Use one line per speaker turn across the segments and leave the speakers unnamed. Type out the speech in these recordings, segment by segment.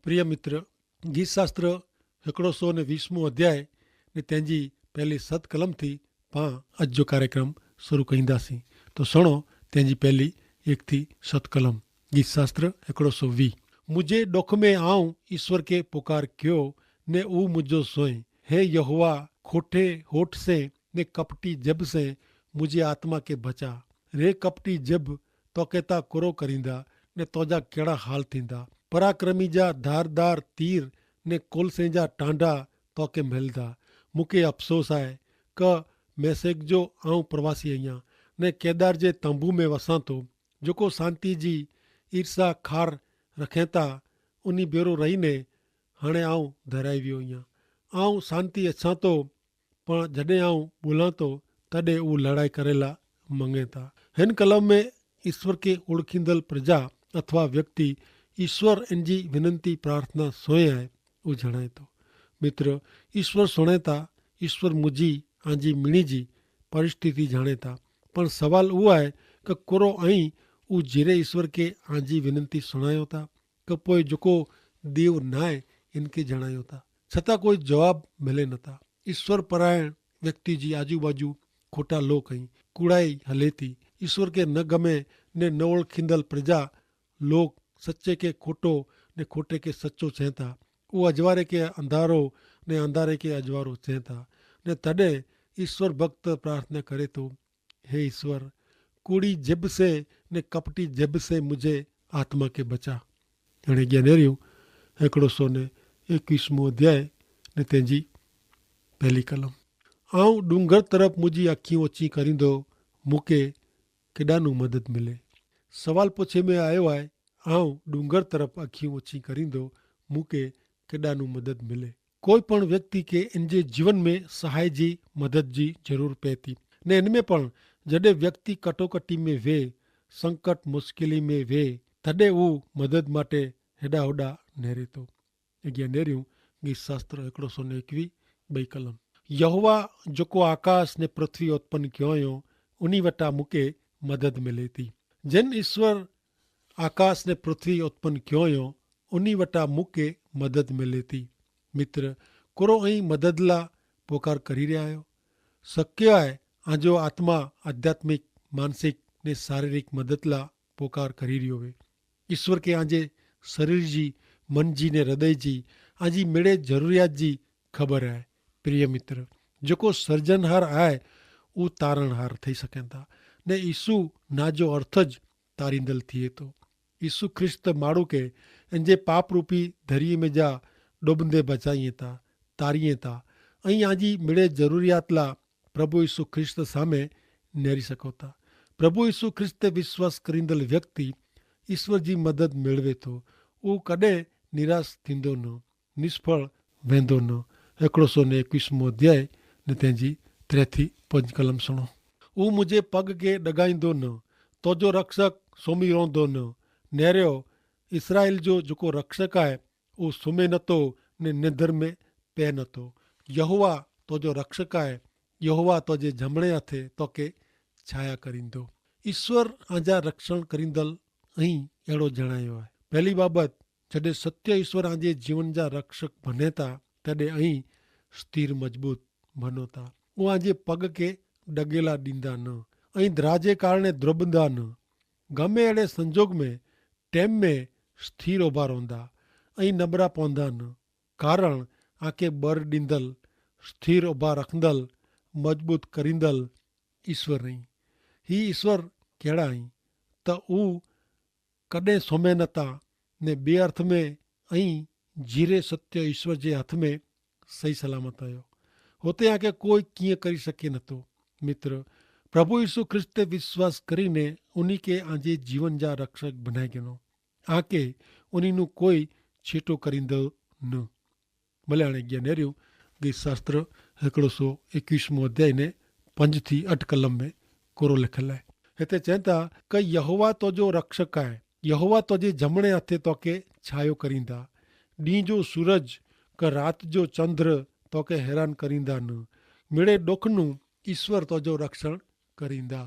प्रिय मित्र, गीतशास्त्र 120 अध्याय ने तंहिंजी पहली 7 कलम थी पां अॼु जो कार्यक्रम शुरू कईंदासीं। तो सुणो तंहिंजी पहली 1 थी 7 कलम। गीतशास्त्र 120। मुझे डुख में आऊं ईश्वर के पुकार क्यों ने ऊ मुझो सोए। हे यहोवा, खोटे होठ से ने कपटी जब से मुझे आत्मा के बचा। रे कपटी जब तो केता कुरो करींदा ने तोजा केड़ा हाल थींदा। पराक्रमी जा धारदार तीर ने कोलसे जा टांडा तोके मिलदा। मूंखे अफ़सोस आहे क मैसेक जो आऊं प्रवासी आहियां ने केदार जे तंबू में वसां थो, जेको शांति जी ईर्षा खार रखे था उनी बेरो रही ने हाणे आऊं धराई वियो आहियां। आऊं शांति अछां थो, पर जॾहिं आऊं ॿोलां थो तॾहिं उहो लड़ाई करेला मंगे था। हिन कलम में ईश्वर के ओळखींदड़ प्रजा अथवा व्यक्ति ईश्वर इन जी विनंती प्रार्थना सोए आहे उहो जणाए थो। मित्र, ईश्वर सुणे था, ईश्वर मुंहिंजी आंजी मिणी जी परिस्थिति जाणे था, पर सवाल उहो आहे कि कुरो ऐं उहो जीरे ईश्वर के आंजी विनंती सुणायो था कि पोइ जेको देव न आहे इनके जणायो था, छतां कोई जवाब मिले नथा। ईश्वर परायण व्यक्ति जी आजू बाजू खोटा लोक ऐं कूड़ाई हले थी। ईश्वर के न गमे ने न ओळखींदड़ प्रजा लोक सचे के खोटो ने खोटे के सचो चवनि था। उहो अजवारे के अंधारो ने अंधारे के अजवारो चवनि था। ने तॾहिं ईश्वर भक्त प्रार्थना करे थो, हे ईश्वर, कूड़ी जिब से ने कपटी जिब से मुझे आत्मा के बचा। हाणे ज्ञानेरियूं 121 अध्याय ने तंहिंजी पहली कलम। आऊं डूंगर तरफ़ मुंहिंजी अखियूं अची करींदो, मूंखे केॾांहुं मदद मिले। सवाल पुछे में आयो आहे, आऊं डूंगर तरफ़ अखियूं अची करींदो, मूंखे केॾांहुं मदद मिले। कोई पण व्यक्ति के इन जे जीवन में सहाय जी मदद जी ज़रूर पए थी ने इन में पण जॾहिं व्यक्ति कटोकटी में वेह, संकट मुश्किली में वेह, तॾहिं उहो मदद माटे हेॾा होॾा नेरे थो। अॻियां नेरियूं गीतशास्त्र 121 2 कलम। यहोवा जेको आकाश ने पृथ्वी उत्पन्न कयो हुयो, उन वटां मूंखे मदद मिले थी। जिन ईश्वर आकाश ने पृथ्वी उत्पन्न कयो हुयो, उन वटां मूंखे मदद मिले थी। मित्र, कुरो ऐं मदद लाइ पुकार करी रहिया आहियो। शक्य आहे आंजो आत्मा आध्यात्मिक, मानसिक ने शारीरिक मदद लाइ पुकार करी रहियो हुए। ईश्वर के आंजे शरीर जी, मन जी ने हृदय जी आंजी मिड़े ज़रूरियात जी ख़बर आहे। प्रिय मित्र, जेको सर्जनहार आहे उहो तारणहार थी सघनि था ने ईसु ना जो अर्थ ज तारींदल थिए थो। ईसु ख्रिस्त माण्हू खे इन जे पाप रूपी दरिये में जा डुबंदे बचाइए था, तारीए था ऐं आंजी मिड़े ज़रूरियात लाइ प्रभु ईसु ख्रिस्त सामे नेरी सघो था। प्रभु ईसु ख्रिस्त ते विश्वास करींदड़ व्यक्ति ईश्वर जी मदद मेळवे थो। उहो कॾहिं निराश थींदो न, निष्फल वेंदो न। 121 अध्याय ने तंहिंजी 3 थी 5 कलम सुणो। उहो मुंहिंजे पग खे डगाईंदो न, तोजो रक्षक सुम्ही रहंदो न। नेरियो इसराइल जो जेको रक्षक आहे उहो सुम्हे नथो ने निंदर में पए नथो। यहोवा तोजो रक्षक आहे, यहोवा तोजे जमणे हथे तोखे छाया करींदो। ईश्वर आंजा रक्षण करींदड़ ऐं अहिड़ो जणायो आहे। पहली बाबत, जॾहिं सत्य ईश्वर आंजे जीवन जा रक्षक बने था तॾहिं ऐं स्थिर मज़बूत बनो था। उहो आंजे पग खे डगेला ॾींदा न ऐं द्रा जे कारणे द्रुबंदा न। गमे अहिड़े संजोग में टेम में स्थिर उभा रहंदा ऐं नबरा पवंदा न। कारण आंखे बर ॾींदड़, स्थिर उभा रखंदड़, मज़बूत करींदड़ ईश्वर आहीं। ही ईश्वर कहिड़ा आहीं त हू कॾहिं सुम्हे नथा ने ॿिए अर्थ में ऐं जीरे सत्य ईश्वर जे हथ में सही सलामत आहियो। हुते आंखे कोई कीअं करी सघे नथो। मित्र, प्रभु यीशु ख्रिस्त ते विश्वास करीने उन्ही के आंजे जीवन जा रक्षक बनाए गिनो। आंखे उन्ही नु कोई छेटो करींदो न। भले हाणे ज्ञानेरियूं गीतशास्त्र 121 अध्याय ने 5 थी 8 कलम में कोरो लिखियलु आहे। हिते चवनि था कि यहोवा तुंहिंजो रक्षक आहे, यहोवा तुंहिंजे जमणे हथे तोखे छायो करींदा। ॾींहं जो सूरज क राति जो चंद्र तोखे हैरान करींदा न। मिड़े ॾुख नू ईश्वर तुंहिंजो रक्षण करींदा।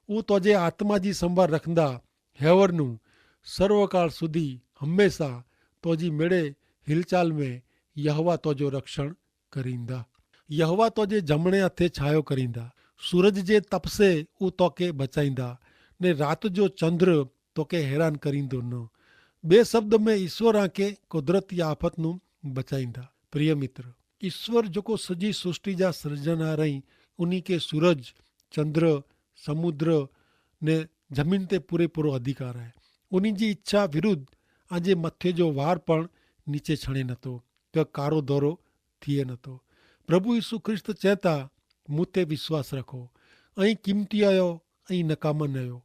उहो तुंहिंजे आत्मा जी संभाल रखंदा। हेवर नू सर्वकाल सुधी हमेशा तुंहिंजी मिड़े हिलचाल में यहोवा तुंहिंजो रक्षण करींदा। यहोवा तुंहिंजे जमणे हथे छायो करींदा। सूरज जे तप से उ तोखे बचाईंदा ने रात जो चंद्र तोखे हैरान करींदो न। बे शब्द में ईश्वर आके कुदरती आफत नु बचाईंदा। प्रिय मित्र, ईश्वर जेको सजी सृष्टि जा सृजनहार रही उन्हीं के सूरज, चंद्र, समुद्र ने जमीन ते पूरेपूरो अधिकार है। उन्हीं जी इच्छा विरुद्ध आजे मथे जो वार पण नीचे छणे नथो के कारो दौरो थिए नथो। प्रभु यीशु ख्रिस्त चेता मूं ते विश्वास रखो, ऐं कीमती आयो ऐं नकाम न आयो।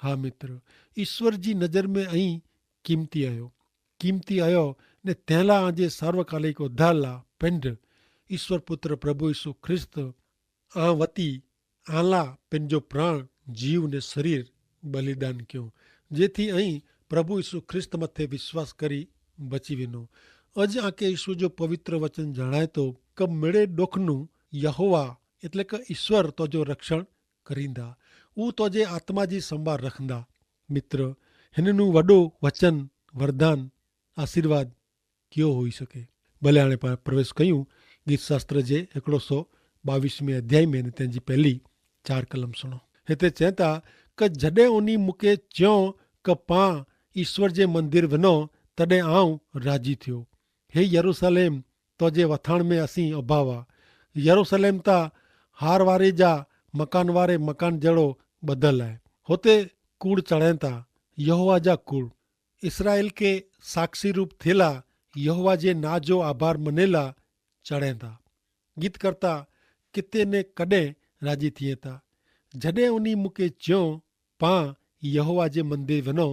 हाँ मित्र, ईश्वर जी नज़र में ऐं कीमती आयो ने तैला आजे सार्वकालिक उद्धार ला पिंड ईश्वर पुत्र प्रभु यीशु ख्रिस्त आ वती आला पंहिंजो प्राण, जीव ने शरीर बलिदान क्यों, जेथी ऐं प्रभु यीशु ख्रिस्त मथे विश्वास करी बची विनो। अज आके ईश्वर जो पवित्र वचन जणाए तो क मेड़े डोखनु यहोवा એટલે કે ઈશ્વર तुंहिंजो रक्षण करींदा। उहो तुंहिंजे आत्मा जी संभाल रखंदा। मित्र, हिननु वॾो वचन, वरदान, आशीर्वाद कयो होई सके। भले हाणे पाण प्रवेश कयूं गीत शास्त्र जे 122वें अध्याय में, तंहिंजी पहली 4 कलम सुनो। हिते चए था क जॾहिं उनी मूंखे चयो क पां ईश्वर जे मंदिर वञो तॾहिं आऊं राजी थियो। हे यरूशलेम, तुंहिंजे वथाण में असीं अभावा। यरूशलेम ता हार वारे जा मकान वारे मकान जहिड़ो ॿधल आहे। हुते कूड़ चढ़नि था, यहोवा जा कूड़। इसराइल के साक्षी रूप थियला यहोवा जे ना जो आभार मनेला चढ़नि था। गीत करता किथे ने कॾहिं राजी थिए था। जॾहिं उनी मूंखे चयो पां यहोवा जे मंदिर वञो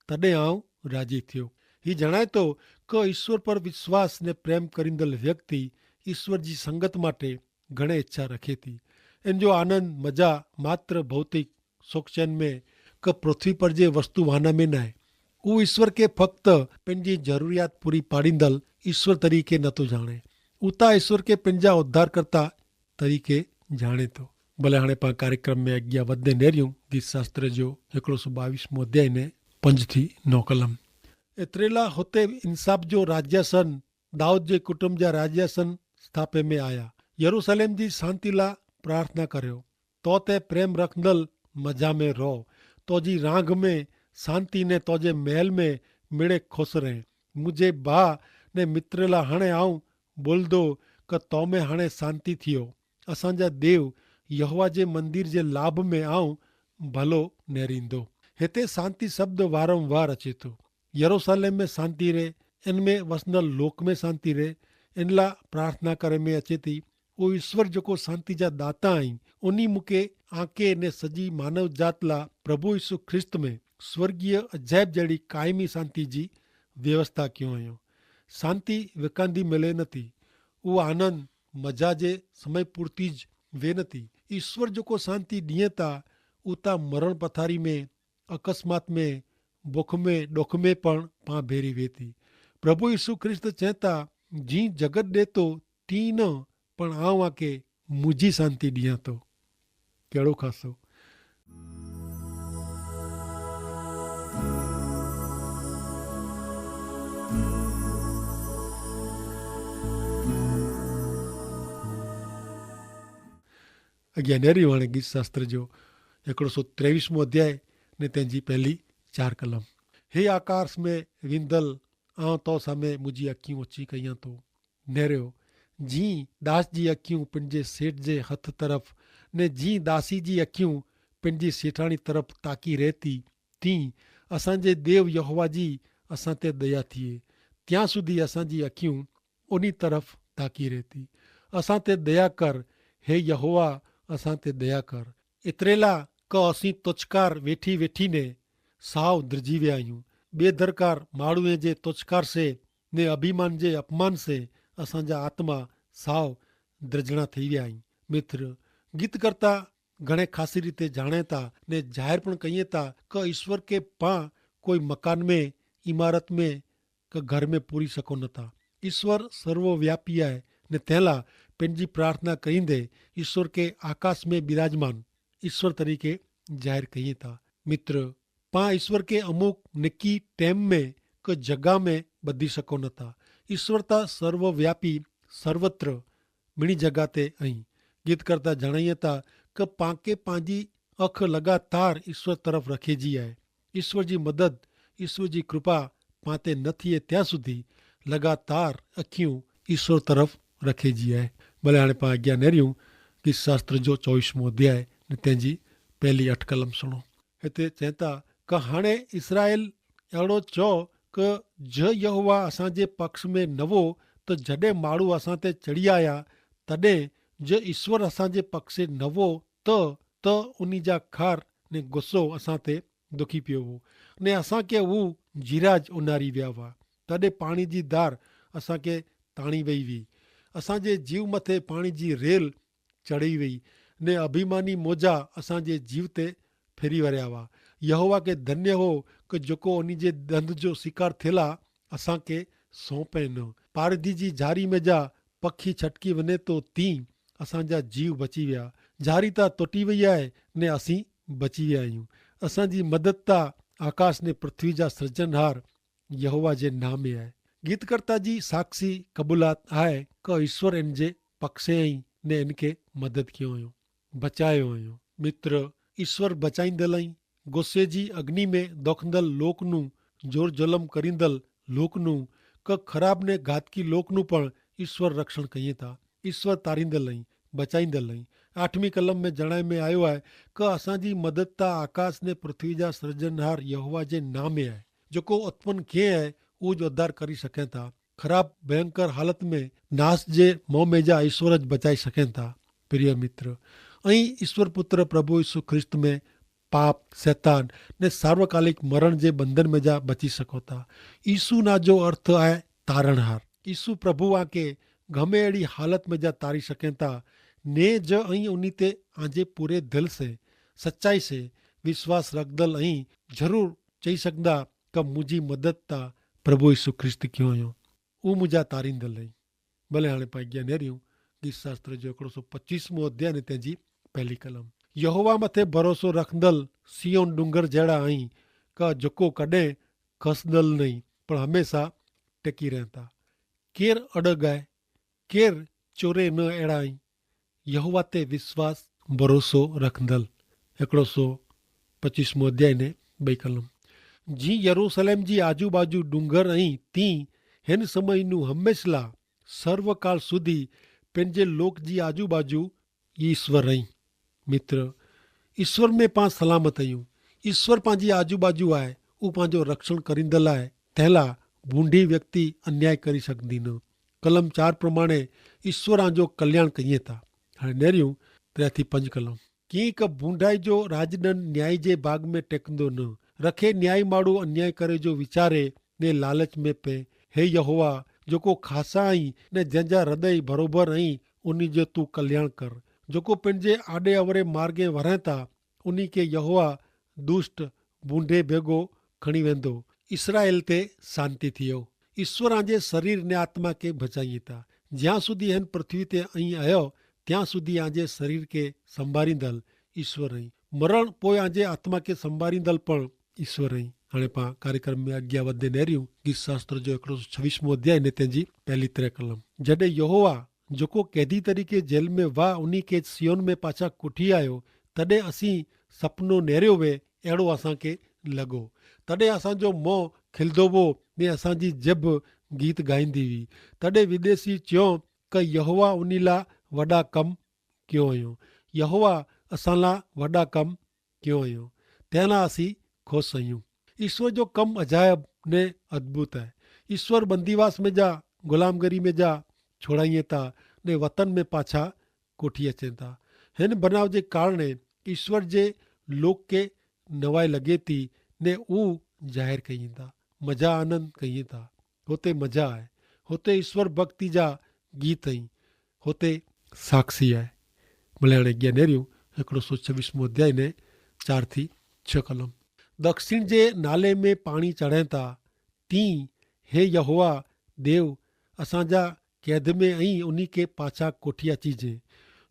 तॾहिं आऊं राजी थियो। ही जणाए थो क ईश्वर पर विश्वास ने प्रेम करींदल व्यक्ति ईश्वर जी संगत माटे घणे इच्छा रखे थी। इन जो आनंद मजा मात्र भौतिक सुख चैन में क पृथ्वी पर जे वस्तु वाहन में न आहे। उहो ईश्वर के फक्त पंहिंजी ज़रूरियात पूरी पाड़ींदल ईश्वर तरीक़े नथो जाणे। उता ईश्वर के पंहिंजा उद्धारकर्ता तरीक़े जाणे थो। भले हाणे पाण कार्यक्रम में अॻियां वधंदे नेरियूं गीत शास्त्र जो 122 अध्याय ने 5 थी 9 कलम। एतिरेला हुते इंसाफ़ जो राज्यासन दाऊद जे कुटुंब जा राज्यासन स्थापे में आया। यरूशलेम जी शांति ला प्रार्थना करियो। तो ते प्रेम रखंदल मजा में रहो। तो जी रांग में शांति ने तोजे महल में मिड़े खुश रहे। मुझे बा ने मित्र ला हाणे आऊं बोलदो क तो में हाणे शांति थियो। असांजा देव यहोवा जे मंदिर जे लाभ में आऊं भलो नेरींदो। हिते शांति शब्द वारंवार अचे थो। यरूशलेम में शांति रहे, इनमें वसंदल लोक में शांति रहे, इन ला प्रार्थना करे में अचे थी। वो ईश्वर जेको शांति जा दाता आहिनि उन्हीं मूंखे आके ने सजी मानव जात ला प्रभु यीशु ख्रिस्त में स्वर्गीय अजायब जहिड़ी कायमी शांति जी व्यवस्था कयो आहियो। शांति विकांदी मिले नथी। उहो आनंद मजा जे समय पूर्ति ज वे नथी। ईश्वर जेको शांति ॾिए था उता मरण पथारी में, अकस्मात में, बुख में, डुख में पण पां भेरी वेती। प्रभु यीशु ख्रिस्त चेता जी जगत ॾे तो ती न पण आऊं आके मुझी शांति ॾियां थो। कहिड़ो ख़ासो। अॻियां नेरियूं हाणे गीत शास्त्र जो 123 अध्याय ने तंहिंजी पहली 4 कलम। हे आकाश में विंदल आऊं तो सामे मुंहिंजी अखियूं उची कयां थो। नेरियो जी दास जी अखियूं पंहिंजे सेठ जे हथ तरफ़ ने जी दासी जी अखियूं पंहिंजी सेठाणी तरफ़ ताकी रहती तीं असांजे देव यहोवा जी असां ते दया थिए। ત્યાં સુધી असांजी अखियूं उन्ही तरफ़ ताकी रहती। असां ते दया कर हे यहोवा, असां ते दया कर। एतिरेला क असीं तुचकार वेठी वेठी ने साव दर्जी विया आहियूं। बेदरकार माण्हूअ जे तुचकार से ने अभिमान जे अपमान से असांजा आत्मा साव दर्जणा थी विया आहिनि। मित्र, गीत करता घणे ख़ासि रीते जाणे था ने ज़ाहिर पण कयूं था क ईश्वर के पां कोई मकान में, इमारत में क घर में पूरी सघूं नथा। ईश्वर सर्वव्यापी आहे ने तंहिंला पंहिंजी प्रार्थना कईंदे ईश्वर के आकाश में विराजमान ईश्वर तरीक़े ज़ाहिर कयूं था। मित्र, पां ईश्वर के अमुक निकी टेम में क जॻह में ॿधी सघूं नथा। ईश्वर ता सर्वव्यापी सर्वत्र मिणी जगह ते आई। गीत करता जणाइए था कि पांके पंहिंजी अख लगातार ईश्वर तरफ़ रखे जी आहे। ईश्वर जी मदद, ईश्वर जी कृपा पां ते न थिए त्यां सुधी लगातार अखियूं ईश्वर तरफ़ रखे जी आहे। भले हाणे पां अॻियां नेरियूं कि शास्त्र जो 24 अध्याय ने तंहिंजी पहली 8 कलम सुणो। हिते चवनि था कि हाणे इसराइल अहिड़ो चओ कि ज यहोवा असांजे पक्ष में न हो त जॾहिं माण्हू असां ते चढ़ी आया तॾहिं ज ईश्वर असांजे पक्ष से न हो त उन जा खार ने गुस्सो असां ते दुखी पियो हो ने असांखे हू जीराज उनारी विया हुआ। तॾहिं पाणी जी धार असांखे ताणी वई हुई। असांजे जीव मथे पाणी जी रेल चढ़ी वई ने अभिमानी मोजा असांजे जीव ते फेरी वरिया हुआ। यहोवा खे धन्य हो कि जेको उन जे दंद जो शिकार थियल आहे असांखे सौंपे न। पारधी जी जारी में जा पखी छटकी वञे तो तीं असांजा जीव बची विया। जारी तां टुटी वई आहे ने असीं बची विया आहियूं। असांजी मदद तां आकाश ने पृथ्वी जा सृजनहार यहोवा जे नाम में आहे। गीतकर्ता जी साक्षी कबूलात आहे कि ईश्वर इन जे पक्ष ई ने इनखे मदद कयो हुयो, बचायो हुयो। मित्र, ईश्वर बचाईंदल ई गुस्से जी अग्नि में दोखंदल लोकनू, जोर जुलम करींदल लोकनू, क खराब ने घातकी लोकनू पण ईश्वर रक्षण कये था। ईश्वर तारींदल ई, बचाईंदल ई। 8वीं कलम में जणाए में आयो आहे कि असांजी मदद तां आकाश ने पृथ्वी जा सृजनहार यहोवा जे नाम में आहे। जेको उत्पन्न कीअं आहे उहो जो उद्धार करी सघनि था। ख़राब भयंकर हालत में नाश जे मोह में जा ईश्वर बचाई सघनि था। प्रिय मित्र, ऐं ईश्वर पुत्र प्रभु यीशु ख्रिस्त में पाप, शैतान ने सार्वकालिक मरण जे बंधन में जा बची सको था। ईसु ना जो अर्थ आहे तारणहार। ईसु प्रभु आके गमे अहिड़ी हालत में जा तारी सघनि था ने ज ऐं उन ते आंजे पूरे दिल से सच्चाई से विश्वास रखदल ऐं ज़रूर चई सघंदा कि मुंहिंजी मदद तां प्रभु यीशु ख्रिस्त कयो हुयो, उहो मुंहिंजा तारींदल आई। भले हाणे पाण अॻियां नेरियूं गीत शास्त्र जो 125 अध्याय ने तंहिंजी पहली कलम। यहोवा मथे भरोसो रखंदल सियोन डूंगर जहिड़ा आई का जेको कॾहिं खसंदल नहीं पर हमेशा टेकी रहंदा। केर अड़ग आहे, केर चोरे न अहिड़ा आई। यहोवा ते विश्वास भरोसो रखंदल। 125 अध्याय ने 2 कलम। जी यरूशलेम जी आजू बाजू डूंगर आई तीं हिन समय नू हमेशा सर्वकाल सुधी पंहिंजे लोक जी आजू बाजू ईश्वर आई। मित्र, ईश्वर में पां सलामत आहियूं। ईश्वर पंहिंजी आजू बाजू आहे, उहो पंहिंजो रक्षण करींदल आहे। तंहिंला बूंढी व्यक्ति अन्याय करी सघंदी न। कलम 4 प्रमाणे ईश्वर आंजो कल्याण कईं था। हाणे नेरियूं 3-5 कलम। कीअं क बूंढाई जो राजदंड न्याय जे बाग में टेकंदो न, रखे न्याय माण्हू अन्याय करे जो वीचारे ने लालच में पे। हे यहोवा, जेको खासा आई ने जंहिंजा हृदय बरोबर आई उन जो तू कल्याण कर। जेको पंहिंजे आॾे अवरे मार्गे वरे था उन खे यहोवा दुष्ट बूंढे भेगो खणी वेंदो। इसराइल ते शांति थियो। ईश्वर आंजे शरीर ने आत्मा के बचाई था। ज्यां सुधी हिन पृथ्वी ते आई आयो ત્યાં સુધી આજે શરીર કે સંભાળીંદલ ઈશ્વર અહીં। મરણ પોઈ આજે આત્મા કે સંભાળીંદલ પણ ઈશ્વર અહીં। हाणे पाण कार्यक्रम में अॻियां वधे नेरियूं गीत शास्त्र जो 126 अध्याय ने तंहिंजी पहली 3 कलम। जॾहिं यहोवा जेको कैदी तरीक़े जेल में वाह उन्ही खे सियोन में पाछा कुठी आयो तॾहिं असीं सपनो नेरियो वे अहिड़ो असांखे लॻो। तॾहिं असांजो मोह खिलंदो हो ने असांजी ॼभ गीत ॻाईंदी हुई। तॾहिं विदेशी चयो कि यहोवा उन लाइ वॾा कम कयो हुयो। यहोवा असां लाइ वॾा कम कयो हुयो। तंहिं लाइ असीं ख़ुशि आहियूं। ईश्वर जो कम अजायब ने अद्भुत है। ईश्वर बंदीवास में जा गुलामगरी में जा छोड़ाइए था ने वतन में पाछा कोठी अचनि था। हिन बनाव जे कारण ईश्वर जे लोक के नवाई लगे थी ने ऊ ज़ाहिर कई था। मज़ा आनंद कई था। होते मज़ा आहे। होते ईश्वर भक्ति जा गीत आई। होते साक्षी आहे। भले हाणे अॻियां नेरियूं 126 अध्याय ने 4-6 कलम। दक्षिण जे नाले में पाणी चढ़े था तीं हे यहोवा देव असांजा कैद में आई उन्ही के पाछा कोठी अचीजे।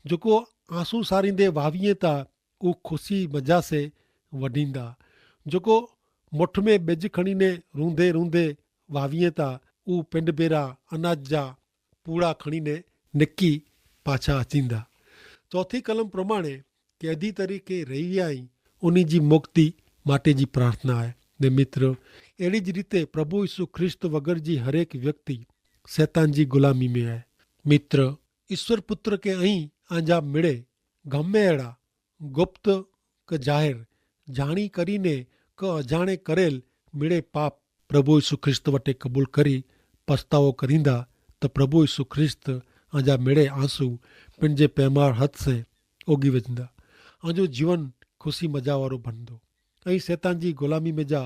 जेको आंसू सारींदे वावीए था ऊ खुशी मज़ा से वढींदा। जेको मुठ में बिज खणी ने रूंदे रूंदे वावीए था उहे पिंड बेरा अनाज जा पूड़ा खणीने निकी पाछा अचींदा। चौथी कलम प्रमाणे कैदी तरीके रही आई उन्हीं जी मुक्ति माटे जी प्रार्थना है। ने मित्र अहिड़ी ज रीते प्रभु यीशु ख्रिस्त वगर जी हरेक व्यक्ति शैतान जी गुलामी में है। मित्र ईश्वर पुत्र के अहीं आंजा मिड़े गमे अहिड़ा गुप्त क जाहिर जाणी करीने क अजाणे करेल मिड़े पाप प्रभु यीशु ख्रिस्त वटे कबूल करी पछतावो करींदा त प्रभु यीशु ख्रिस्त आंजा मिड़े आंसू पंहिंजे पैमार हथ से ओगी विझंदा। आंजो जीवन खुशी मजा वारो बनंदो ऐं शैतान जी गुलामी में जा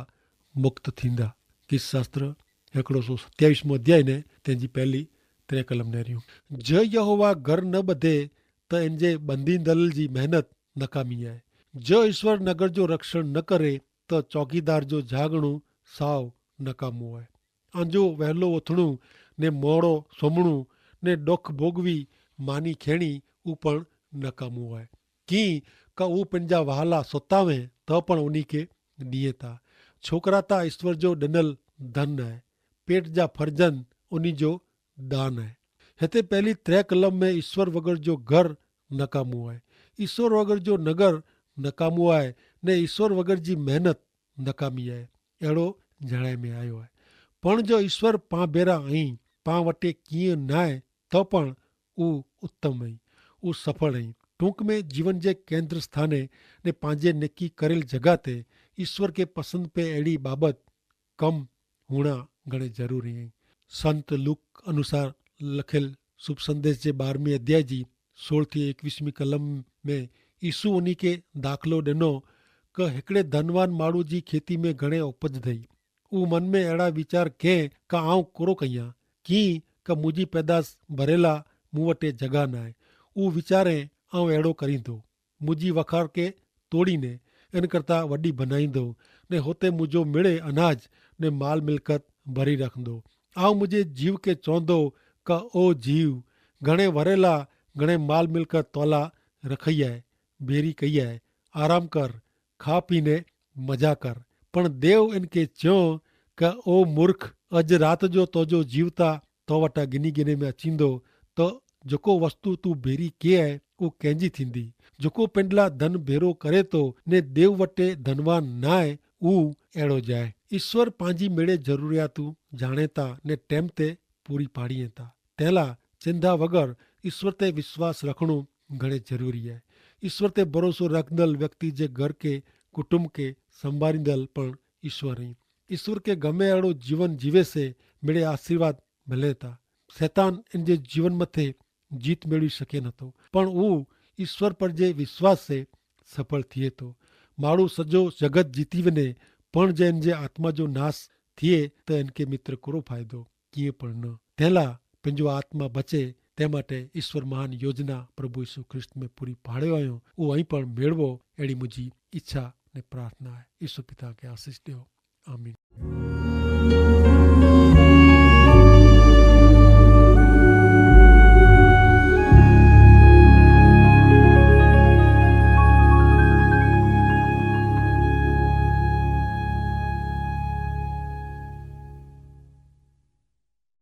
मुक्त थींदा। किस शास्त्र 127 अध्याय ने तंहिंजी पहली 3 कलम नेरियूं। ज यहोवा घर न ॿधे त इनजे बंदीदल जी मेहनत नकामी आहे। ज ईश्वर नगर जो रक्षण न करे त चौकीदार जो जागणो साव नकामो आहे। आंजो वहलो उथणो ने मोड़ो सुम्हणो ने डुख भोगवी मानी खेणी ऊ पण नकामो आहे। की का ऊ पंहिंजा वहाला सुतावे त पण उन्ही खे ॾिए था। छोकरा ता ईश्वर जो ॾिनल धन आहे। पेट जा फर्जन उन्ही जो दान आहे। हिते पहली 3 कलम में ईश्वर वगर जो घर नकामो आहे। ईश्वर वगर जो नगर नकामो आहे ने ईश्वर वगर जी मेहनत नकामी आहे। अहिड़ो जणाए में आयो आहे। पण जो ईश्वर पां बेरा आई पां वटे कीअं न आहे त पण ऊ उत्तम आई ऊ सफल आई। टूंक में जीवन जे केंद्र स्थाने ने पंहिंजे निकी करेल जगह ते ईश्वर के पसंद पे अहिड़ी बाबत कम हुअणा घणे ज़रूरी आहिनि। संत लूक अनुसार लखियल शुभ संदेश जे 12वें अध्याय जी 16 थी 21वीं कलम में यीशु उन्ही के दाख़िलो ॾिनो क हिकिड़े धनवान माण्हू जी खेती में घणे उपज थई। ऊ मन में अहिड़ा वीचार कंहिं का आऊं कोरो कयां कीअं का मुंहिंजी पैदाश भरियला मूं वटि जॻह न आहे। ऊ वीचारे आऊं अहिड़ो करींदो मुंहिंजी वखार के तोड़ीने इन करता वॾी बनाईंदो ने हुते मुंहिंजो मिड़े अनाज ने माल मिल्कत भरी रखंदो। आऊं मुंहिंजे जीव के चवंदो का ओ जीव घणे वरेला घणे माल मिल्कत तोला रखई आहे बेरी कई आहे आराम कर खा पीने मजा कर। पण देव इनके चयो का ओ मूर्ख अज रात जो तोजो जीवता तो वटा गिनी गिने में अचींदो तो जेको वस्तु तू बेरी के आहे ऊ कंहिंजी थींदी। जेको पिंडला धन भेरो करे तो ने देव वटे धनवान न आहे ऊ अहिड़ो जाए। ईश्वर पंहिंजी मिड़े ज़रूरियातूं जाणे था ने टेम ते पूरी पाड़ीए था। तंहिंला चिंता वगर ईश्वर ते विश्वास रखणो घणे ज़रूरी आहे। ईश्वर ते भरोसो रखंदड़ व्यक्ति जे घर के कुटुंब के संभालींदड़ पण ईश्वर आई। ईश्वर के गमे अहिड़ो जीवन जीवे से मिड़े आशीर्वाद मिले था। शैतान इन जे जीवन मथे जीत मेळवी सघे नथो पण ऊ ईश्वर पर जे विश्वास से सफल थिए थो। माण्हू सॼो जगत जीती वञे पण जे इन जे आत्मा जो नाश थिए त इनके मित्र कोरो फ़ाइदो कीअं पण न। तंहिंला पंहिंजो आत्मा बचे तंहिं माटे ईश्वर महान योजना प्रभु यीशु ख्रिस्त में पूरी पाड़ियो आहियो उहो ऐं पण मेड़वो अहिड़ी मुंहिंजी इच्छा ने प्रार्थना आहे। ईश्वर पिता खे आशीष ॾियो। आमीन।